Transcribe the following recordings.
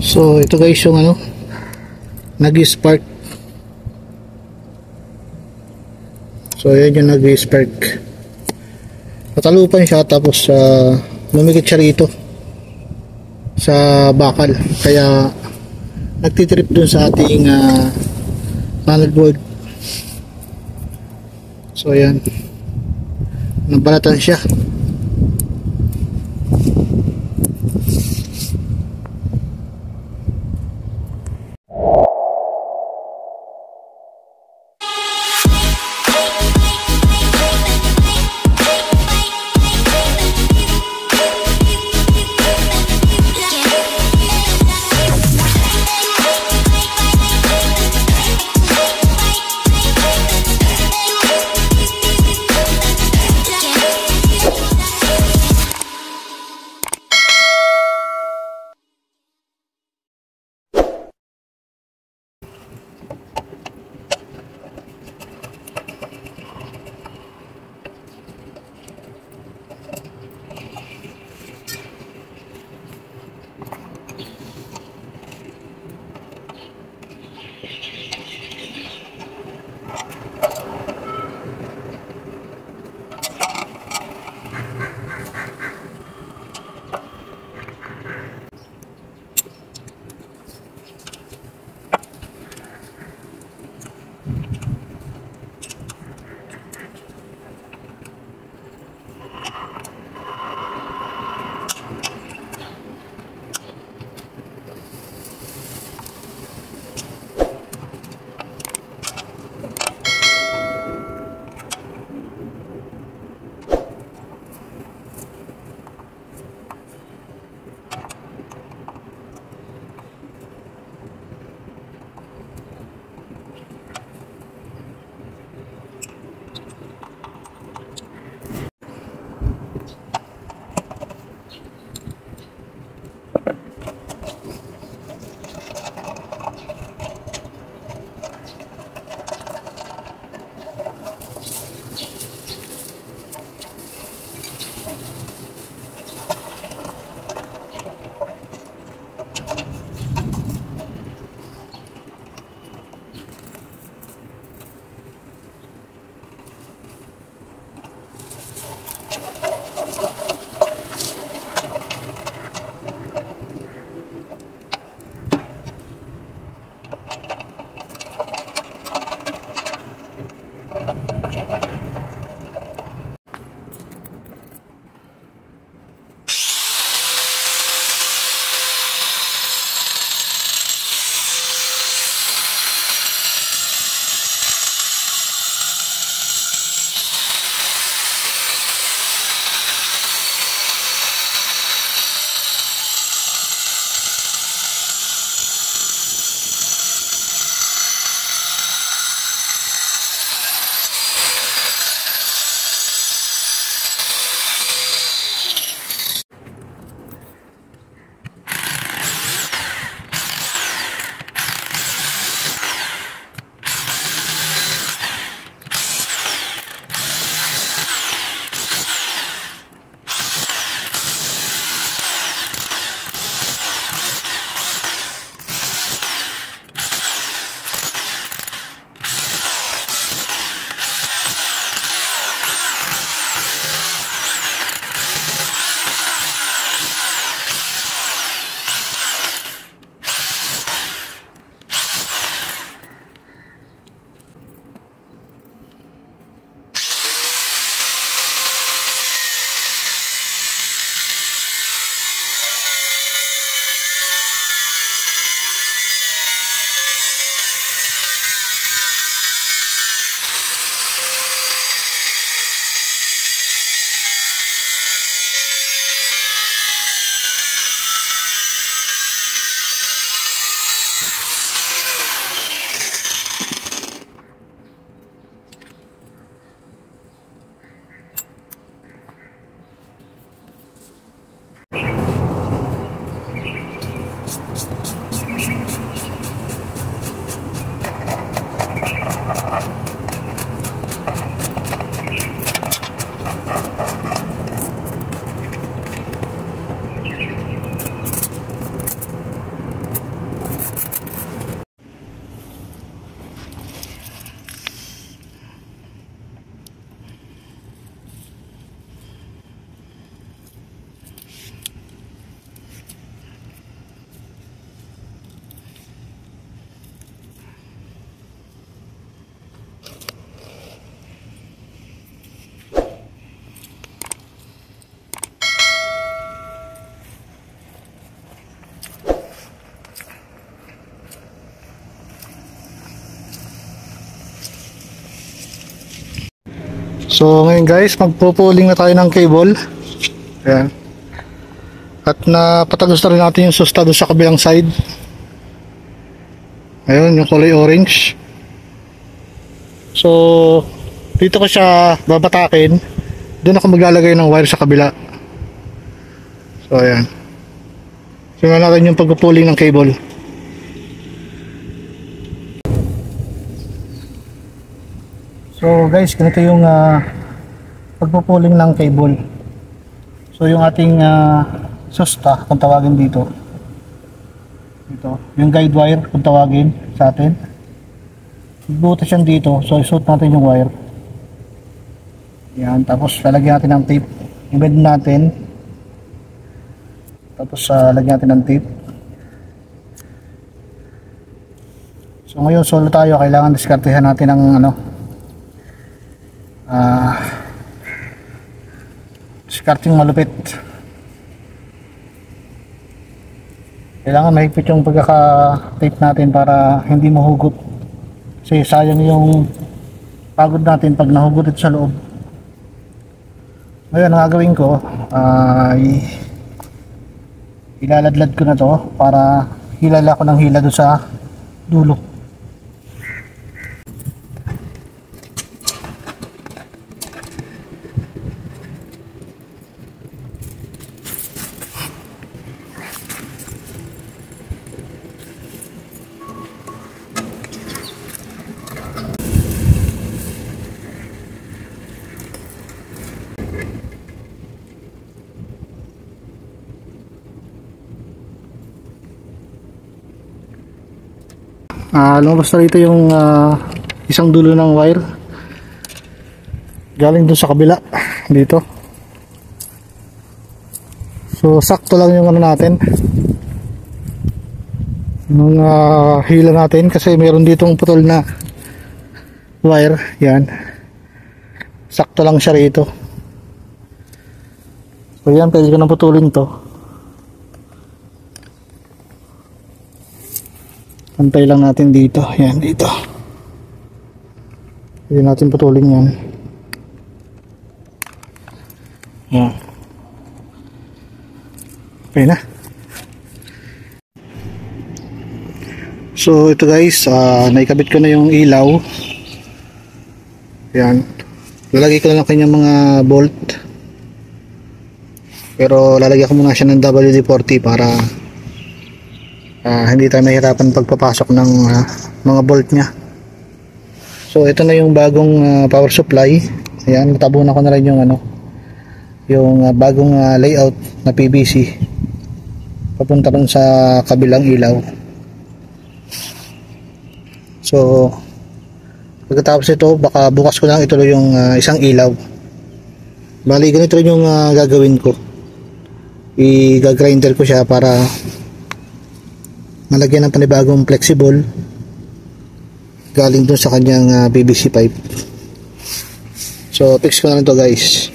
So ito guys yung ano, nag-spark. So yan yung nag-spark. Natalupan siya tapos lumikit siya rito sa bakal, kaya nagtitrip dun sa ating panel board. So yan, nabalatan siya. So ngayon guys, magpupuling na tayo ng cable. Ayan. At napatagos na rin natin yung susta doon sa kabilang side. Ayun, yung kulay orange. So dito ko siya babatakin. Doon ako maglalagay ng wire sa kabila. So ayan. Simulan natin yung pagpupuling ng cable. So guys, ganito yung pagpupuling ng cable. So yung ating susta, kung tawagin dito, yung guide wire kung tawagin sa atin, butas yan dito. So isuot natin yung wire. Yan, tapos lalagyan natin ng tape, i-bend natin, tapos lagyan natin ng tape. So ngayon solo tayo, kailangan diskartehan natin ng discarding malupit. Kailangan mahigpit yung pagkaka-tape natin para hindi mahugot, kasi sayang yung pagod natin pag nahugot ito sa loob. Ngayon ang gagawin ko ay ilaladlad ko na to para hilala ko ng hila doon sa dulo. Lumabas na rito yung isang dulo ng wire galing dun sa kabila dito. So sakto lang yung natin, yung hila natin, kasi meron ditong putol na wire. Yan, sakto lang siya rito. So yan, pwede ko nang putulin to. Pantay lang natin dito. Yan, dito. Pwede natin putulin yan. Yan. Okay na. So ito guys, naikabit ko na yung ilaw. Yan. Lalagay ko na lang kanyang mga bolt. Pero lalagyan ko muna siya ng WD-40 para hindi tayo mahirapan pagpapasok ng mga bolt nya. So ito na yung bagong power supply. Ayan, natabunan ko na rin yung yung bagong layout na PVC papunta rin sa kabilang ilaw. So pagkatapos ito, baka bukas ko lang ituloy yung isang ilaw. Bali ganito rin yung gagawin ko. I-grinder ko siya para malagyan ng panibagong flexible galing dun sa kanyang PVC pipe. So fix ko na rin to guys.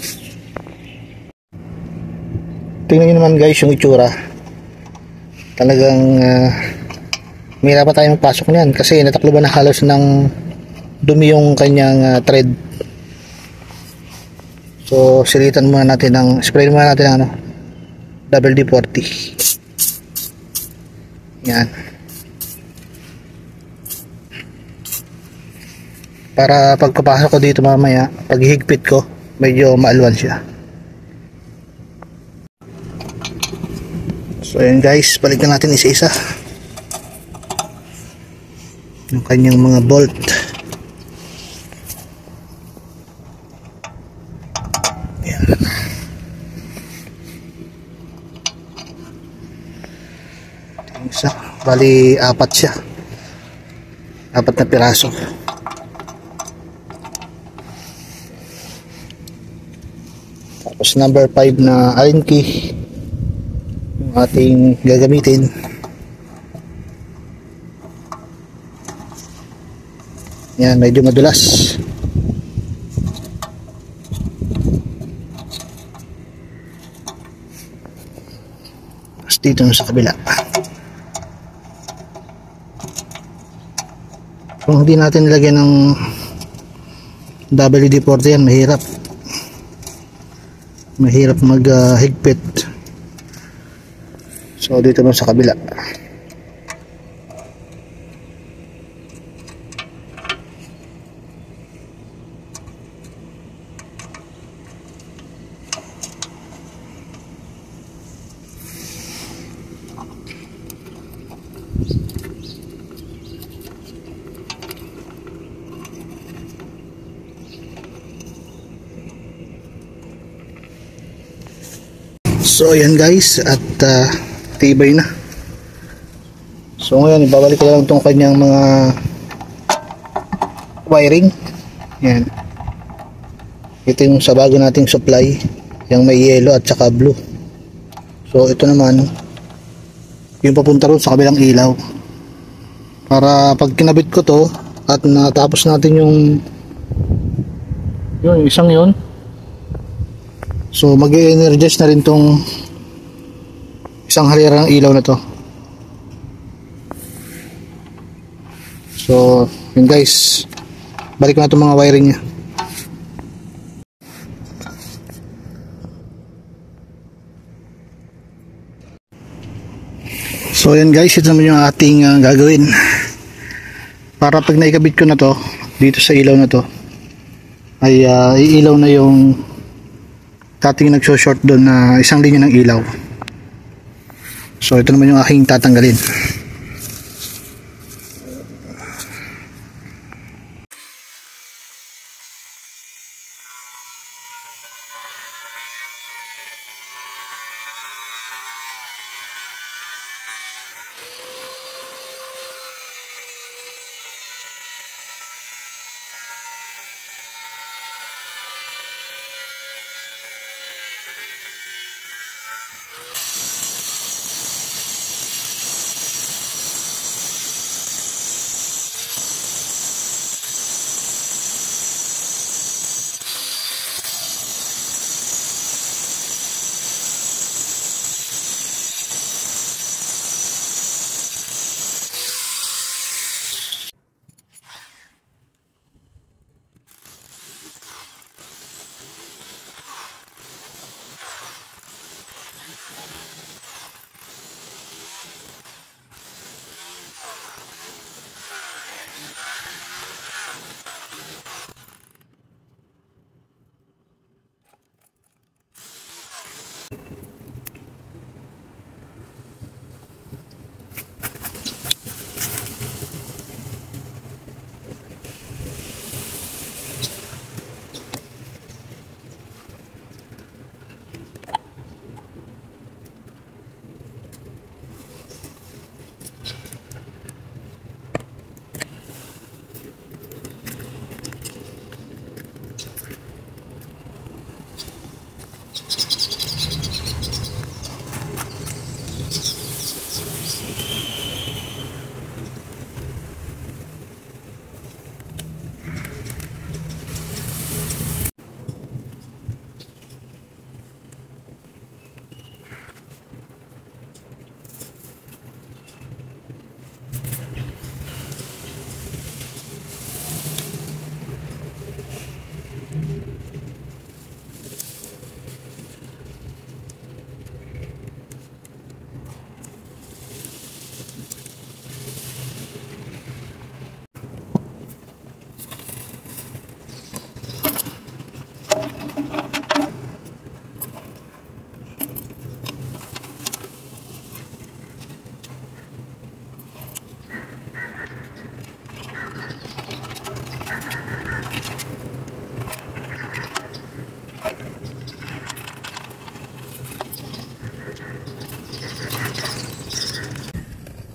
Tingnan nyo naman guys yung itsura. Talagang mahirapan tayo magpasok niyan kasi natakloban na halos ng dumi yung kanyang thread. So silitan muna natin ng spray muna natin ng WD-40. Yan. Para pagpapasok ko dito mamaya, pag higpit ko, medyo maalwan siya. So ayan guys, balikan natin isa-isa yung kanyang mga bolt. Yan. Isa, bali apat siya, apat na piraso. Tapos number 5 na Allen key yung ating gagamitin. Yan, medyo madulas. Tapos dito sa kabila. Kung hindi natin nilagyan ng WD-40 yan, mahirap. mahirap maghigpit. So dito naman sa kabila. So ayan guys, at tibay na. So ngayon ibabalik ko lang itong kanyang mga wiring. Yan. Ito yung sa bago nating supply, yung may yellow at saka blue. So ito naman yung papunta ron sa kabilang ilaw. Para pag kinabit ko to at natapos natin yung isang yun, so mag-e-energize na rin tong isang halira ng ilaw na to. So yun guys, balik na itong mga wiring nya. So yan guys, ito naman yung ating gagawin para pag naikabit ko na to dito sa ilaw na to ay iilaw na yung dating nagso-short doon na isang linya ng ilaw. So ito naman yung aking tatanggalin.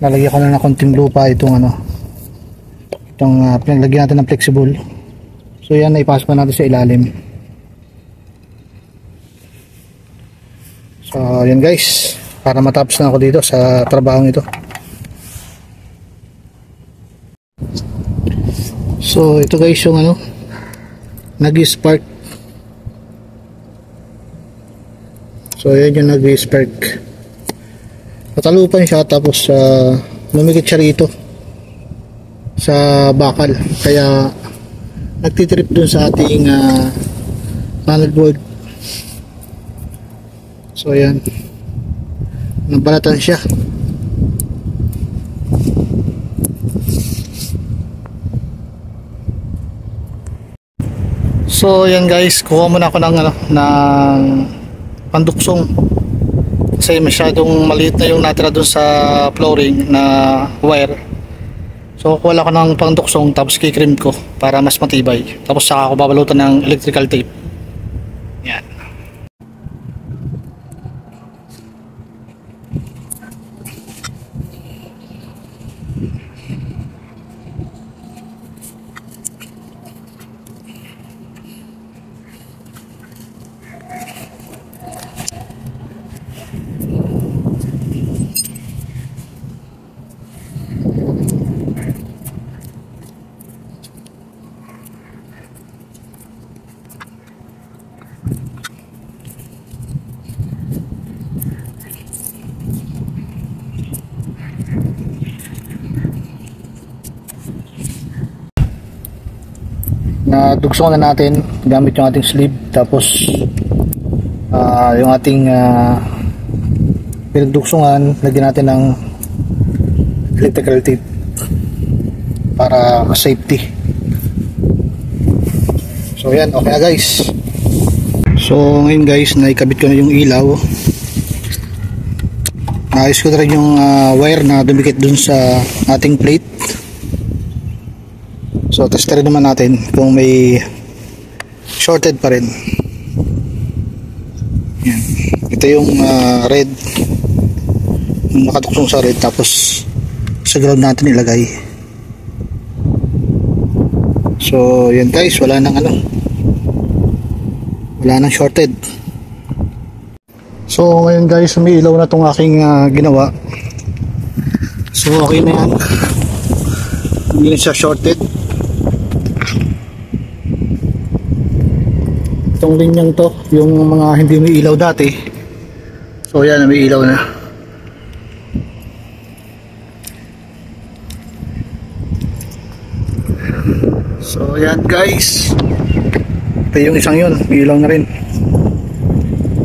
Lalagyan ko na ng konting lupa itong pinaglagyan natin ng flexible. So yan, ipasok na natin sa ilalim. So yan guys, para matapos na ako dito sa trabahong ito. So ito guys yung nag-spark. So yan yung nag-spark. Natalupan siya, tapos lumikit siya rito sa bakal, kaya nagtitrip dun sa ating panel board. So ayan, nabalatan siya. So ayan guys, kuha muna ako ng panduksong kasi masyadong maliit na yung natira dun sa flooring na wire. So kuha ko ng panduksong tapos kikrim ko para mas matibay, tapos saka ako babalutan ng electrical tape. Yan. Na dugsong na natin gamit yung ating sleeve, tapos yung ating pinagdugsungan, lagyan natin ng electrical tape para safety. So yan, okay na guys. So ngayon guys, naikabit ko na yung ilaw. Naayos ko na rin yung wire na dumikit dun sa ating plate. So testerin naman natin kung may shorted pa rin. Yan. Ito yung red, yung nakatuksong sa red, tapos sa ground natin ilagay. So yan guys, wala nang shorted. So ngayon guys, umiilaw na tong aking ginawa. So okay na yan, hindi na siya shorted. Itong linyang to, yung mga hindi may ilaw dati, so yan, may ilaw na. So yan guys, ito yung isang yun, may ilaw na rin.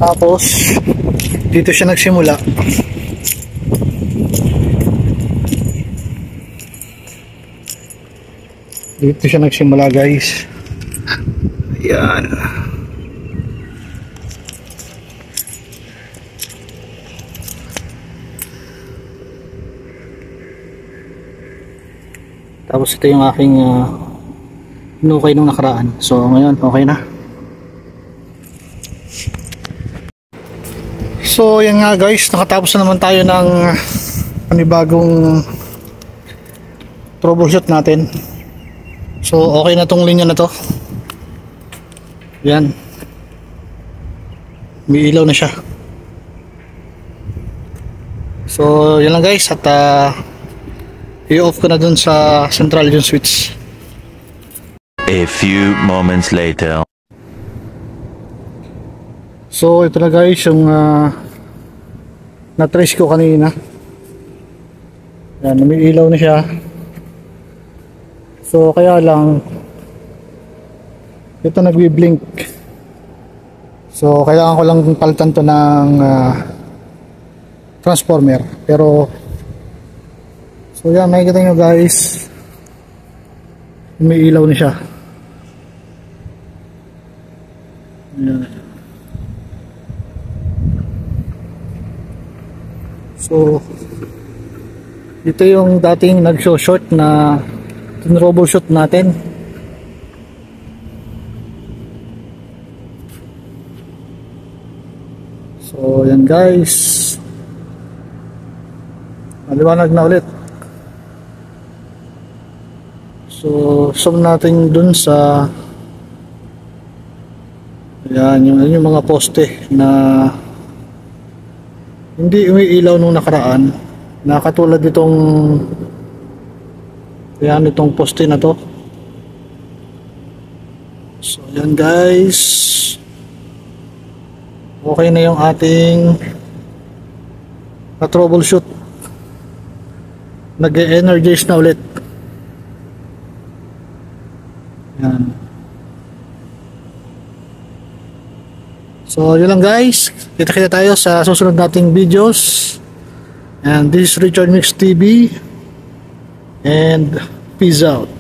Tapos dito siya nagsimula. Dito siya nagsimula guys. Ayan. Tapos ito yung aking inukay nung nakaraan. So ngayon okay na. So yan nga guys, nakatapos na naman tayo ng panibagong troubleshoot natin. So okay na tong linya na to. Yan, may ilaw na siya. So yan lang guys, at i-off ko na dun sa central yung switch. A few moments later. So ito na guys yung na-trace ko kanina. Yan, may ilaw na siya. So kaya lang ito nagwi-blink. So kailangan ko lang palitan to ng transformer. Pero so yan, makikita nyo guys, may ilaw na siya. Ayan. So ito yung dating nag-short na troubleshoot natin. So yan guys, maliwanag na ulit. So zoom natin dun sa yan, yung mga poste na hindi umiilaw nung nakaraan, na katulad nitong yan, itong poste na to. So yan guys, okay na yung ating na troubleshoot. Nag-energize na ulit. Yan. So yun lang guys, kita-kita tayo sa susunod nating videos. And this is Richard Mix TV and peace out.